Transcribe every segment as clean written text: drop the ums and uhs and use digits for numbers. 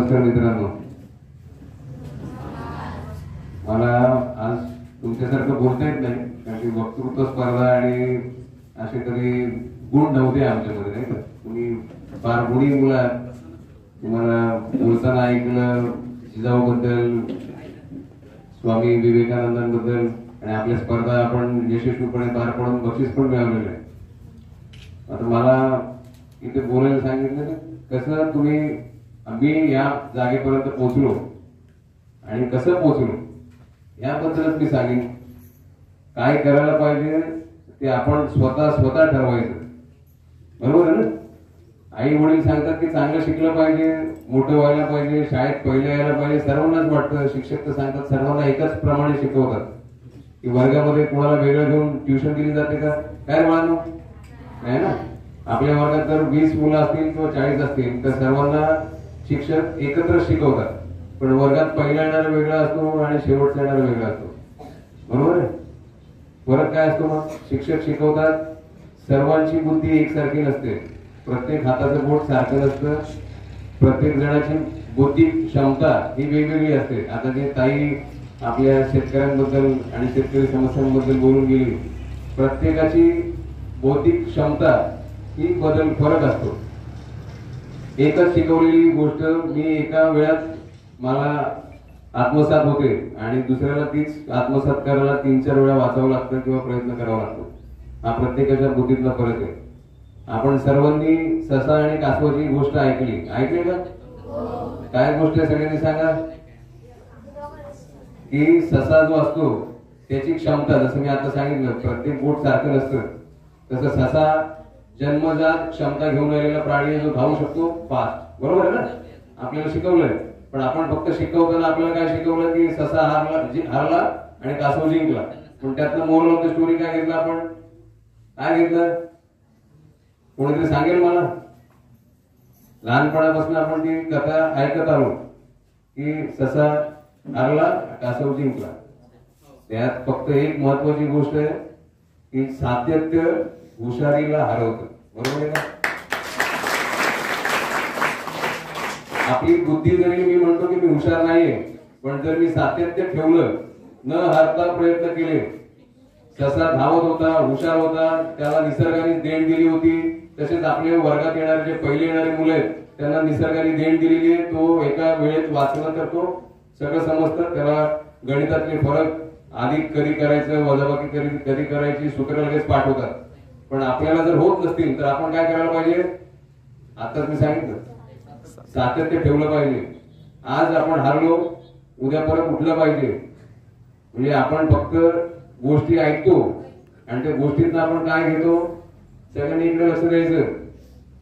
नमस्कार मित्रांनो, मला आज तुमच्यासारखं बोलता येत नाही कारण की वक्तृत्व स्पर्धा आणि असे कधी गुण नव्हते आमच्यामध्ये, नाही का? तुम्ही फार गुणी मुलं आहात. तुम्हाला बोलताना ऐकलं जिजाऊबद्दल, स्वामी विवेकानंदांबद्दल आणि आपल्या स्पर्धा आपण यशस्वीपणे पार पडून बक्षीस पण मिळवलेलं आहे. आता मला इथे बोलायला सांगितलं कसं तुम्ही आम्ही या जागेपर्यंत पोहोचलो आणि कसं पोहोचलो याबद्दलच मी सांगेन. काय करायला पाहिजे ते आपण स्वतः ठरवायचं, बरोबर आहे ना? आई वडील सांगतात की चांगलं शिकलं पाहिजे, मोठं व्हायला पाहिजे, शाळेत पहिलं यायला पाहिजे, सर्वांनाच वाटतं. शिक्षक तर सांगतात सर्वांना एकाच प्रमाणे शिकवतात की वर्गामध्ये कोणाला वेगळं घेऊन ट्युशन दिली जाते का? काय म्हणू नाही ना. आपल्या वर्गात जर 20 मुलं असतील किंवा 40 असतील तर सर्वांना शिक्षक एकत्र शिकवतात, पण वर्गात पहिला येणारा वेगळा असतो आणि शेवटचा येणारा वेगळा असतो, बरोबर आहे? फरक काय असतो मग? शिक्षक शिकवतात, सर्वांची बुद्धी एकसारखी नसते, प्रत्येक हाताचं बोट सारखं नसतं, प्रत्येक जणाची बुद्धी क्षमता ही वेगवेगळी असते. आता जे ताई आपल्या शेतकऱ्यांबद्दल आणि शेतकरी समस्यांबद्दल बोलून गेली, प्रत्येकाची बौद्धिक क्षमता ही फरक असतो. एकच शिकवलेली गोष्ट मी एका वेळात मला आत्मसात होते आणि दुसऱ्याला तीच आत्मसात करायला 3-4 वेळा वाचावं लागतं किंवा प्रयत्न करावा लागतो. हा प्रत्येकाच्या बुद्धीतला फरक आहे. आपण सर्वांनी ससा आणि कासवाची गोष्ट ऐकली का? काय गोष्ट आहे सगळ्यांनी सांगा. की ससा जो असतो त्याची क्षमता, जसं मी आता सांगितलं, प्रत्येक बोट सारखं नसतं, तसं ससा जन्मजात क्षमता घेऊन आलेला प्राणी जो धावू शकतो फास्ट, बरोबर आहे ना? आपल्याला शिकवलंय, पण आपण फक्त शिकवताना आपल्याला काय शिकवलं की ससा हारला आणि कासव जिंकला, पण त्यातनं मोरल ऑफ द स्टोरी काय घेतलं आपण? काय घेतलं? कोणीतरी सांगेल मला? लहानपणापासून आपण ती कथा ऐकत आलो की ससा हारला कासव जिंकला. त्यात फक्त एक महत्वाची गोष्ट आहे की सातत्य हुशारीला हरवतं, बरोबर आहे का? आपली बुद्धी जरी मी म्हणतो की मी हुशार नाहीये, पण जर मी सातत्य ठेवलं, न हारता प्रयत्न केले, ससा धावत होता, हुशार होता, त्याला निसर्गाने देण दिली होती. तसेच आपल्या वर्गात येणारे जे पहिले येणारे मुलं आहेत त्यांना निसर्गाने देण दिलेली आहे. तो एका वेळेत वाचन करतो, सगळं समजतं, त्याला गणितातले फरक अधिक कधी करायचं, वजाबाकी कधी करायची सूत्र लगेच पाठ होतात. पण आपल्याला जर होत नसतील तर आपण काय करायला पाहिजे? आताच मी सांगितलं, सातत्य ठेवलं पाहिजे. आज आपण हारलो, उद्या परत उठलं पाहिजे. म्हणजे आपण फक्त गोष्टी ऐकतो आणि त्या गोष्टीतनं आपण काय घेतो सगळ्यांनी इकडे लक्ष द्यायचं.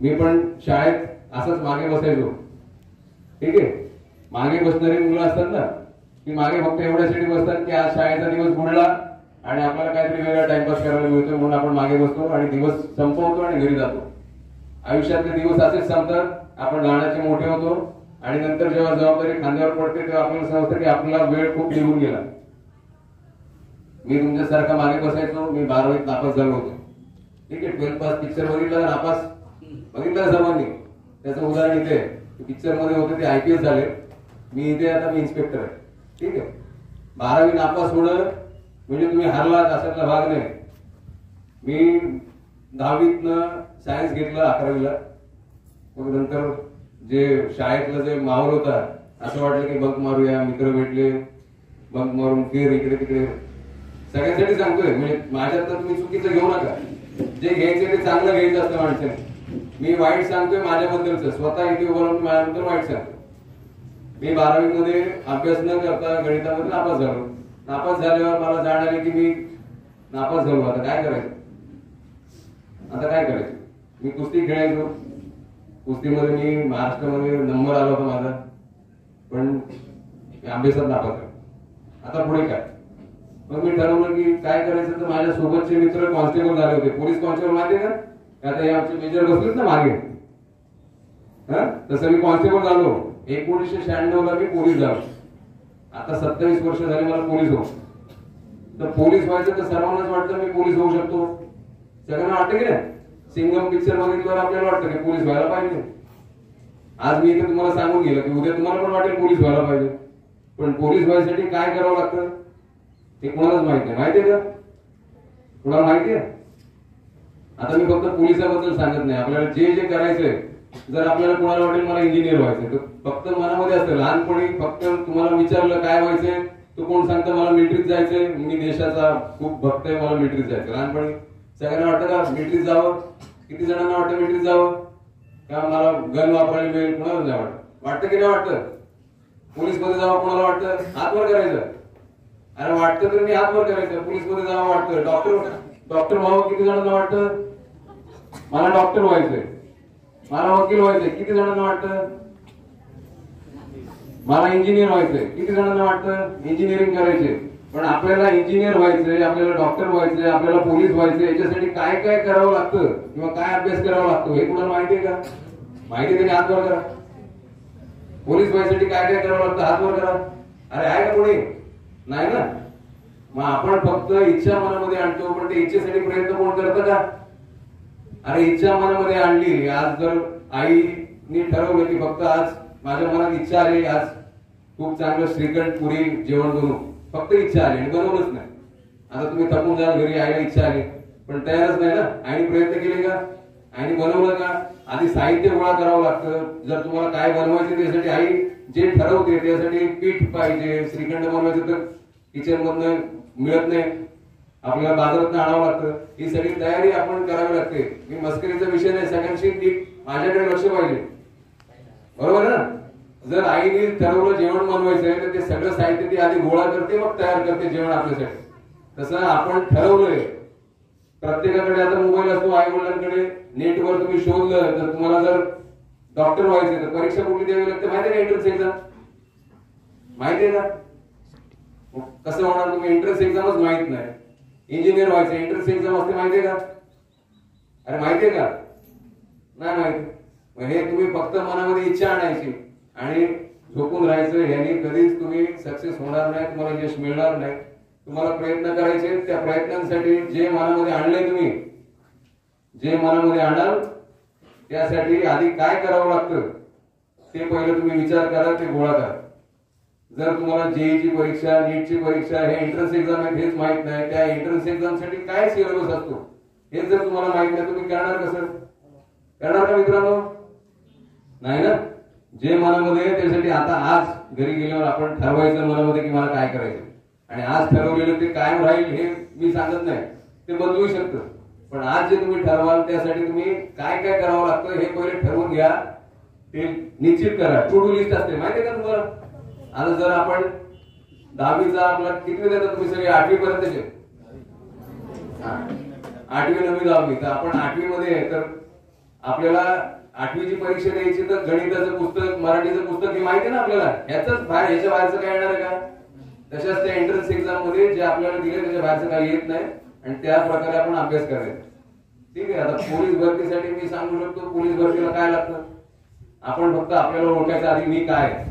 मी पण शाळेत असंच मागे बसायचो, ठीक आहे? मागे बसणारी मुलं असतात ना, की मागे फक्त एवढ्यासाठी बसतात की आज शाळेचा दिवस बुडला आणि आपल्याला काहीतरी वेगळा टाइमपास करायला मिळतो म्हणून आपण मागे बसतो आणि दिवस संपवतो आणि घरी जातो. आयुष्यातले दिवस असेच संपतात. आपण लहानाचे मोठे होतो आणि नंतर जेव्हा जबाबदारी खांद्यावर पडते तेव्हा आपल्याला समजतं की आपला वेळ खूप निघून गेला. मी तुमच्यासारखा मागे बसायचो. मी 12वीत नापास झालो होतो, ठीक आहे? 12th पास पिक्चर बघितला, नापास बघितलं सर्वांनी. त्याचं उदाहरण इथे पिक्चर मध्ये होते, ते IPS झाले. मी इथे आता मी इन्स्पेक्टर आहे, ठीक आहे? 12वी नापास होणं म्हणजे तुम्ही हारलात अशातला भाग नाही. मी 10वीतनं सायन्स घेतलं, 11वीला. मग नंतर जे शाळेतलं जे माहोल होता, असं वाटलं की बंक मारूया, मित्र भेटले, बंक मारून फिर इकडे तिकडे. सगळ्यांसाठी सांगतोय, म्हणजे माझ्यात तुम्ही चुकीचं घेऊ नका. जे घ्यायचे ते चांगलं घ्यायचं असतं माणसाने. मी वाईट सांगतोय माझ्याबद्दलच, स्वतः इथे उभं राहून माझ्याबद्दल वाईट सांगतो. मी 12वी मध्ये अभ्यास न करता गणितामध्ये नापास झालो. नापास झाल्यावर मला जाण आली की मी नापास झालो, आता काय करायचं? मी कुस्ती खेळायचो. कुस्तीमध्ये मी महाराष्ट्रामध्ये नंबर आला होता माझा, पण अभ्यासात नापास झालो. आता पुढे काय? मग मी ठरवलं की काय करायचं. तर माझ्या सोबतचे मित्र कॉन्स्टेबल झाले होते, पोलीस कॉन्स्टेबल माहिती आहे का? आता हे आमचे मेजर बसलेत ना मागे, तसं मी कॉन्स्टेबल झालो. 1996 ला मी पोलीस झालो. आता 27 वर्ष झाले मला पोलीस हो. तर पोलीस व्हायचं तर सर्वांनाच वाटतं मी पोलीस होऊ शकतो. सगळ्यांना वाटतं की नाही? सिंगम पिक्चर बघितल्यावर आपल्याला वाटतं की पोलीस व्हायला पाहिजे. आज मी इथे तुम्हाला सांगून गेलो की उद्या तुम्हाला पण वाटेल पोलीस व्हायला पाहिजे, पण पोलीस व्हायसाठी काय करावं लागतं ते कोणालाच माहित नाही. माहितीये का? कोणाला माहितीये? आता मी फक्त पोलिसाबद्दल सांगत नाही, आपल्याला जे जे करायचंय, जर आपल्याला कोणाला वाटेल मला इंजिनियर व्हायचंय, तर फक्त मनामध्ये असतं लहानपणी फक्त तुम्हाला विचारलं काय व्हायचंय, तो कोण सांगतं मला मिलिटरीत जायचंय, मी देशाचा खूप भक्त आहे, मला मिलिटरीत जायचं. लहानपणी सगळ्यांना वाटतं का मिलिटरीत जावं? किती जणांना वाटतं मिलिटरीत जावं? का मला गन वापरायला मिळेल? कोणाला नाही वाटतं की नाही वाटतं? पोलीस मध्ये जावं कोणाला वाटतं? हात वर करायचं. अरे वाटतं तर मी हात वर करायचं. पोलीस मध्ये जावं वाटतं. डॉक्टर व्हावं किती जणांना वाटतं? मला डॉक्टर व्हायचंय, मला वकील व्हायचंय, किती जणांना वाटतं? मला इंजिनियर व्हायचंय, किती जणांना वाटतं? इंजिनिअरिंग करायचे. पण आपल्याला इंजिनियर व्हायचंय, आपल्याला डॉक्टर व्हायचंय, आपल्याला पोलीस व्हायचंय, याच्यासाठी काय काय करावं लागतं किंवा काय अभ्यास करावा लागतो हे कुणाला माहितीये का? माहिती त्यांनी हात वर करा. पोलीस व्हायसाठी काय काय करावं लागतं हात वर करा. अरे आहे का कोणी? नाही ना. मग आपण फक्त इच्छा मनामध्ये आणतो, पण ते इच्छेसाठी प्रयत्न कोण करतं का? अरे इच्छा मनामध्ये आणली. आज जर आईने ठरवलं की फक्त आज माझ्या मनात इच्छा आली, आज खूप चांगलं श्रीखंड पुरी जेवण बनवू, फक्त इच्छा आली आणि बनवलंच नाही. आता तुम्ही थकून जाल घरी, आईला इच्छा आली पण तयारच नाही ना. आईने प्रयत्न केले का? आईने बनवलं का? आधी साहित्य गोळा करावं लागतं. जर तुम्हाला काय बनवायचं त्यासाठी आई जे ठरवते त्यासाठी पीठ पाहिजे. श्रीखंड बनवायचं तर किचन मधनं मिळत नाही, आपल्याला बाजारात आणावं लागतं. ही सगळी तयारी आपण करावी लागते. मी मस्करीचा विषय नाही, सगळ्यांशी नीट माझ्याकडे लक्ष पाहिजे, बरोबर ना? जर आईने ठरवलं जेवण बनवायचंय तर ते सगळं साहित्य ती आधी गोळा करते, मग तयार करते जेवण आपल्यासाठी. तसं आपण ठरवलंय. प्रत्येकाकडे आता मोबाईल असतो, आई वडिलांकडे. नेटवर तुम्ही शोधलं तर तुम्हाला जर डॉक्टर व्हायचे तर परीक्षा कुठली द्यावी लागते माहितीये का? Entrance exam. माहितीये का? कसं होणार? तुम्ही एंट्रन्स एक्झामच माहित नाही. इंजिनियर व्हायचं एंट्रन्स एक्झाम असते माहितीये का? अरे माहितीये का? नाही माहिती. हे तुम्ही फक्त मनामध्ये इच्छा आणायची आणि झोपून राहायचं. ह्याने कधीच तुम्ही सक्सेस होणार नाही, तुम्हाला यश मिळणार नाही. तुम्हाला प्रयत्न करायचे. त्या प्रयत्नांसाठी जे मनामध्ये आणले तुम्ही, जे मनामध्ये आणाल त्यासाठी आधी काय करावं लागतं ते पहिलं तुम्ही विचार करा, ते गोळा करा. जर तुम्हाला जेईची परीक्षा, नीटची परीक्षा, हे एंट्रन्स एक्झाम आहे हेच माहित नाही, त्या एंट्रन्स एक्झाम साठी काय सिलेबस असतो हे जर तुम्हाला माहित नाही, तुम्ही करणार कसं? करणार का मित्रांनो? नाही ना. जे मनामध्ये आहे त्यासाठी आता आज घरी गेल्यावर आपण ठरवायचं मनामध्ये की मला काय करायचं. आणि आज ठरवलेलं ते कायम राहील हे मी सांगत नाही, ते बदलू शकतं. पण आज जे तुम्ही ठरवाल त्यासाठी तुम्ही काय काय करावं लागतं हे पहिले ठरवून घ्या, ते निश्चित करा. टू डू लिस्ट असते माहितीये का तुम्हाला? आता जर आपण 10वीचा आपला किती देता तुम्ही सगळे? 8वी पर्यंतचे, 8वी 9वी 10वी. तर आपण 8वी मध्ये तर आपल्याला 8वीची परीक्षा द्यायची तर गणिताचं पुस्तक, मराठीचं पुस्तक हे माहिती ना आपल्याला. ह्याच बाहेर, ह्याच्या बाहेरचं काय येणार आहे का? तशाच त्या एंट्रन्स एक्झाम मध्ये जे आपल्याला दिले त्याच्या बाहेरचं काही येत नाही आणि त्या प्रकारे आपण अभ्यास करायचा. ठीक आहे. आता पोलीस भरतीसाठी मी सांगू शकतो पोलीस भरतीला काय लागतं. आपण फक्त आपल्याला ओळखायचं आधी मी काय.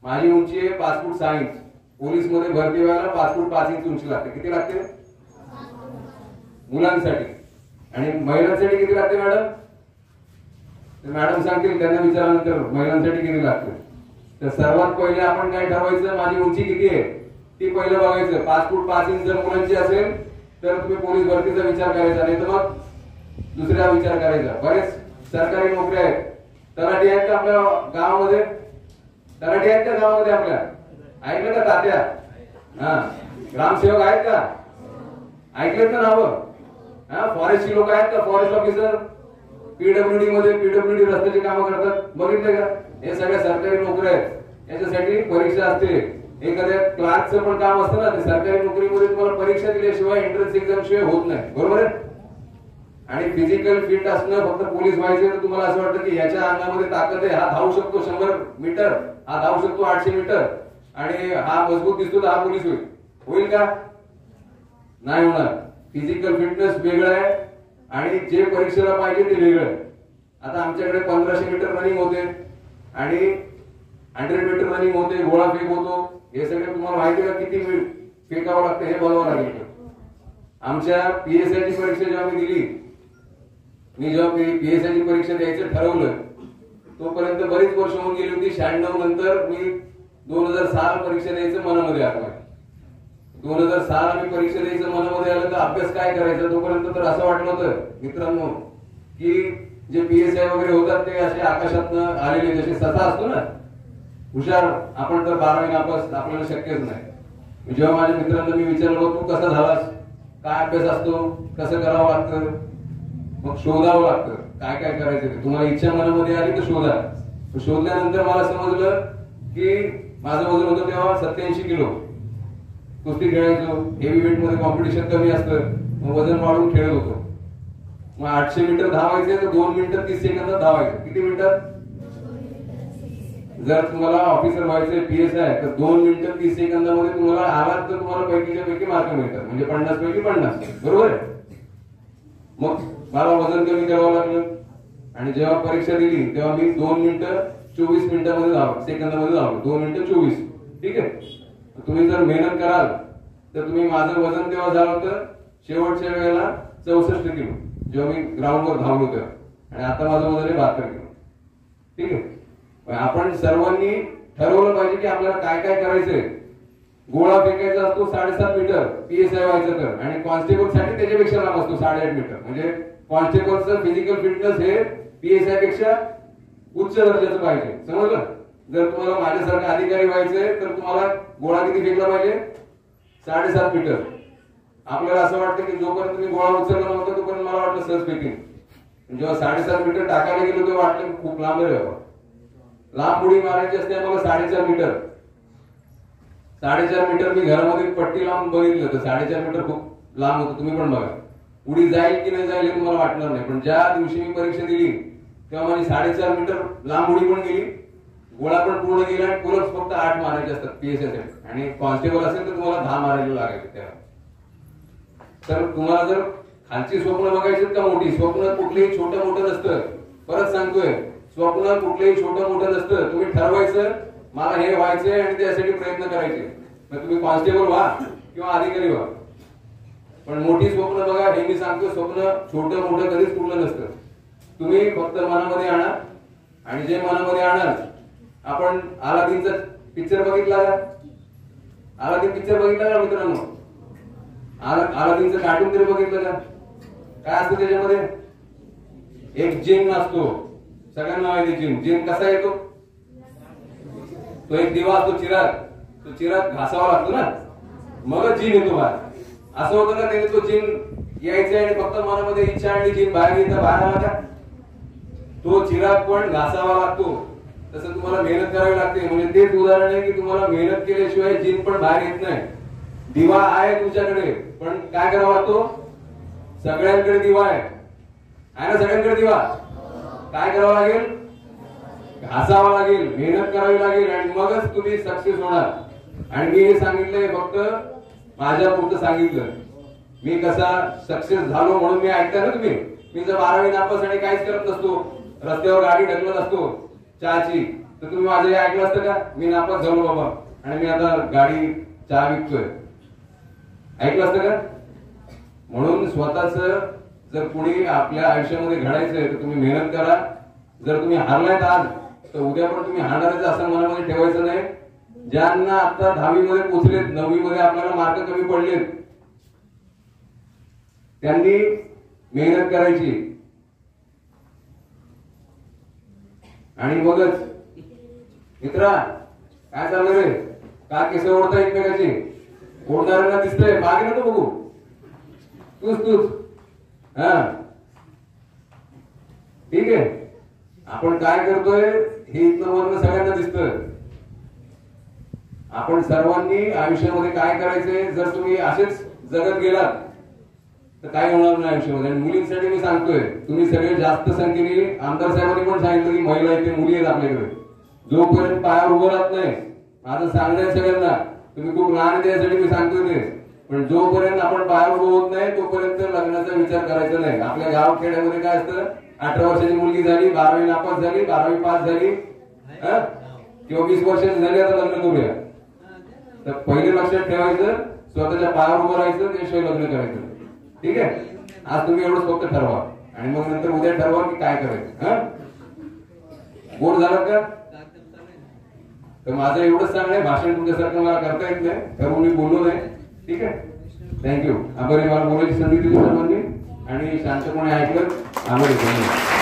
माझी उंची आहे 5 फूट 6 इंच. पोलीस मध्ये भरती व्हायला 5 फूट 5 इंच उंची लागते. किती लागते मुलांसाठी? आणि महिलांसाठी किती लागते मॅडम? मॅडम सांगतील, त्यांना विचारल्यानंतर महिलांसाठी किती लागते. तर सर्वात पहिले आपण काय ठरवायचं? माझी उंची किती आहे ती पहिलं बघायचं. 5 फूट 5 इंच जर मुलांची असेल तर तुम्ही पोलीस भरतीचा विचार करायचा, नाही तर मग दुसरा विचार करायचा. बरेच सरकारी नोकऱ्या आहेत. तलाठी आहेत का आपल्या गावामध्ये? तलाठी आहेत का गावामध्ये आपल्या? ऐकलं का तात्या? हा. ग्रामसेवक आहेत का? ऐकलेत का नावं? हा. फॉरेस्टची लोक आहेत का? फॉरेस्ट ऑफिसर, पीडब्ल्यूडी मध्ये पीडब्ल्यूडी रस्त्याची कामं करतात, बघितले का? हे सगळ्या सरकारी नोकऱ्या आहेत. याच्यासाठी परीक्षा असते. एखाद्या क्लार्कचं पण काम असतं ना, ते सरकारी नोकरीमध्ये तुम्हाला परीक्षा दिल्याशिवाय, एंट्रन्स एक्झाम शिवाय होत नाही, बरोबर आहे? आणि फिजिकल फिट असणं, फक्त पोलीस व्हायचे तर तुम्हाला असं वाटतं की ह्याच्या अंगामध्ये ताकद आहे, हा धावू शकतो 100 मीटर, हा धावू शकतो 800 मीटर आणि हा मजबूत दिसतो तर हा पोलीस होईल. होईल का? नाही होणार. फिजिकल फिटनेस वेगळं आहे आणि जे परीक्षेला पाहिजे ते वेगळं आहे. आता आमच्याकडे 1500 मीटर रनिंग होते आणि 100 मीटर रनिंग होते, गोळा फेक होतो. हे सगळं तुम्हाला माहिती आहे का? किती फेकावं लागतं हे बघावं लागेल. आमच्या पीएसआय ची परीक्षा जेव्हा मी दिली, मी जेव्हा पीएसआय ची परीक्षा द्यायचं ठरवलं तोपर्यंत बरीच वर्ष होऊन गेली होती. 96 नंतर मी 2006 परीक्षा द्यायचं मनामध्ये आलं. 2006 मी परीक्षा द्यायचं मनामध्ये आलं तर अभ्यास काय करायचा. तोपर्यंत तर असं वाटलं होतं मित्रांनो की जे PSI वगैरे होतात ते असे आकाशातनं आलेले, जसे ससा असतो ना हुशार, आपण तर 12वी नापास, आपल्याला शक्यच नाही. जेव्हा माझ्या मित्रांना मी विचारलं तू कसा झालास, काय अभ्यास असतो, कसं करावं लागतं, मग शोधावं लागतं काय काय करायचं ते. तुम्हाला इच्छा मनामध्ये आली तर शोधा. शोधल्यानंतर मला समजलं की माझं वजन होतं तेव्हा 87 किलो. कुस्ती खेळायचो, हेवी वेट मध्ये कॉम्पिटिशन कमी असतं, मग वजन वाढवून खेळत होतो. मग 800 मीटर धावायचे तर 2 मिनिटं 30 सेकंदात धावायचं. किती मिनिटात? जर तुम्हाला ऑफिसर व्हायचंय PSI तर 2 मिनिटं 30 सेकंदामध्ये तुम्हाला आलात तर तुम्हाला पैकीच्या पैकी मार्क मिळतात, म्हणजे 50 पैकी 50. बरोबर आहे. मग मला वजन कमी करावं लागलं आणि जेव्हा परीक्षा दिली तेव्हा मी 2 मिनिटं 24 मिनिटांमध्ये सेकंदामध्ये धावलो. 2 मिनिटं 24. ठीक आहे. तुम्ही जर मेहनत कराल तर तुम्ही, माझं वजन तेव्हा झालं होतं शेवटच्या वेळेला 64 किलो जेव्हा मी ग्राउंडवर धावलो तेव्हा, आणि आता माझं वजन आहे 72 किलो. ठीक आहे. आपण सर्वांनी ठरवलं पाहिजे की आपल्याला काय काय करायचंय. गोळा फेकायचा असतो 7.5 मीटर PSI व्हायचं तर, आणि कॉन्स्टेबल साठी त्याच्यापेक्षा लांब असतो 8.5 मीटर. म्हणजे कॉन्स्टेबलचं फिजिकल फिटनेस हे PSI पेक्षा उच्च दर्जाचं पाहिजे. समजलं. जर तुम्हाला माझ्यासारखा अधिकारी व्हायचंय तर तुम्हाला गोळा किती फेकला पाहिजे? 7.5 मीटर. आपल्याला असं वाटतं की जोपर्यंत मी गोळा उचलला नव्हता तोपर्यंत मला वाटलं सहज फेकीन. जेव्हा 7.5 मीटर टाकायला गेलो तेव्हा वाटलं की खूप लांब आहे. लांब उडी मारायची असते आम्हाला 4.5 मीटर. 4.5 मीटर मी घरामध्ये पट्टी लावून बघितलं तर 4.5 मीटर खूप लांब होतं. तुम्ही पण बघा. उडी जाईल की नाही जाईल हे तुम्हाला वाटणार नाही, पण ज्या दिवशी मी परीक्षा दिली तेव्हा माझी 4.5 मीटर लांब उडी पण गेली, गोळा पण पूर्ण गेला, आणि पुलअप्स फक्त 8 मारायचे असतात PSI साठी, आणि कॉन्स्टेबल असेल तर तुम्हाला 10 मारायला लागायचे तेव्हा. तर तुम्हाला जर खालची स्वप्न बघायची का मोठी, स्वप्न कुठलेही छोटं मोठं नसतं. परत सांगतोय, स्वप्न कुठलेही छोटं मोठं नसतं. तुम्ही ठरवायचं मला हे व्हायचंय आणि त्यासाठी प्रयत्न करायचे. मग तुम्ही कॉन्स्टेबल व्हा किंवा अधिकारी व्हा, पण मोठी स्वप्न बघा. हे मी सांगतो, स्वप्न छोटं मोठं कधीच कुठलं नसतं. तुम्ही फक्त मनामध्ये आणा, आणि जे मनामध्ये आणाल. आपण अलादीनचा पिक्चर बघितला का? अलादीन पिक्चर बघितला का मित्रांनो? अलादीनचं कार्टून तरी बघितलं का? काय असतं त्याच्यामध्ये? एक जिन असतो, सगळ्यांना माहिती जिन. जिन कसा येतो? तो एक दिवा असतो, चिराग. तो चिराग घासावा लागतो ना, मगच जिन येतो बाहेर. असं होतं का त्याने तो जिन यायचा आणि फक्त मनामध्ये इच्छा आणि जिन बाहेर येतं, बाहेर आला का? तो चिराग पण घासावा लागतो. तसं तुम्हाला मेहनत करावी लागते. म्हणजे तेच उदाहरण आहे की तुम्हाला मेहनत केल्याशिवाय जिन पण बाहेर येत नाही. दिवा आहे तुमच्याकडे, पण काय करावा लागतो? सगळ्यांकडे दिवा आहे ना, सगळ्यांकडे दिवा. काय करावं लागेल? घासावा लागेल, मेहनत करावी लागेल, आणि मगच तुम्ही सक्सेस होणार. आणि मी हे सांगितलंय फक्त माझ्या पुरतं सांगितलं. मी कसा सक्सेस झालो म्हणून मी ऐकता ना तुम्ही. मी जर 12वी नापास आणि काहीच करत नसतो, रस्त्यावर गाडी ढकलत असतो चहाची, तर तुम्ही माझं हे ऐकलं असतं का? मी नापास झालो बाबा आणि मी आता गाडी चहा विकतोय, ऐकलं असतं का? म्हणून स्वतःच जर पुढे आपल्या आयुष्यामध्ये घडायचंय तर तुम्ही मेहनत करा. जर तुम्ही हारलायत आज तर उद्या पण तुम्ही हारणारच असं मनामध्ये ठेवायचं नाही. ज्यांना आता 10वी मध्ये पोहोचलेत, 9वी मध्ये आपल्याला मार्क कमी पडलेत, त्यांनी मेहनत करायची आणि मगच. मित्रा काय चाललं रे? का केस ओढता एकमेकाची? ओढणाऱ्यांना दिसतंय, मागे नको बघू, तूच हा ठीक आहे. आपण काय करतोय हे इथनं वरनं सगळ्यांना दिसतं. आपण सर्वांनी आयुष्यामध्ये काय करायचंय, जर तुम्ही असेच जगत गेलात तर काय होणार नाही आयुष्यामध्ये. आणि मुलींसाठी मी सांगतोय, तुम्ही सगळे जास्त संख्येने, आमदार साहेबांनी पण सांगितलं की महिला इथे मुली आहेत आपल्याकडे, जोपर्यंत पायावर उभं राहत नाही, माझं सांगणं आहे सगळ्यांना, तुम्ही खूप लहान त्यासाठी मी सांगतोय ते, पण जोपर्यंत आपण पायावर उभं होत नाही तोपर्यंत लग्नाचा विचार करायचा नाही. आपल्या गाव खेड्यामध्ये काय असतं, 18 वर्षाची मुलगी झाली, 12वी नापास झाली, 12वी पास झाली, किंवा 20 वर्षाची झाली, आता लग्न करूया. तर पहिले लक्षात ठेवायचं, स्वतःच्या पायावर उभं राहायचं, त्याशिवाय लग्न करायचं. ठीक आहे. आज तुम्ही एवढंच फक्त ठरवा, आणि मग नंतर उद्या ठरवा की काय करायचं. बोर झालं का? तर माझं एवढंच सांगणं आहे, भाषण तुमच्यासारखं मला करता येत नाही, त्यामुळे मी बोललो नाही. ठीक आहे, थँक्यू. आभारी, मला बोलायची संधी दिली सर्वांनी आणि शांतपणे ऐकलं. आभारी, धन्यवाद.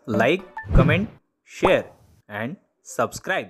Like, comment, share and subscribe.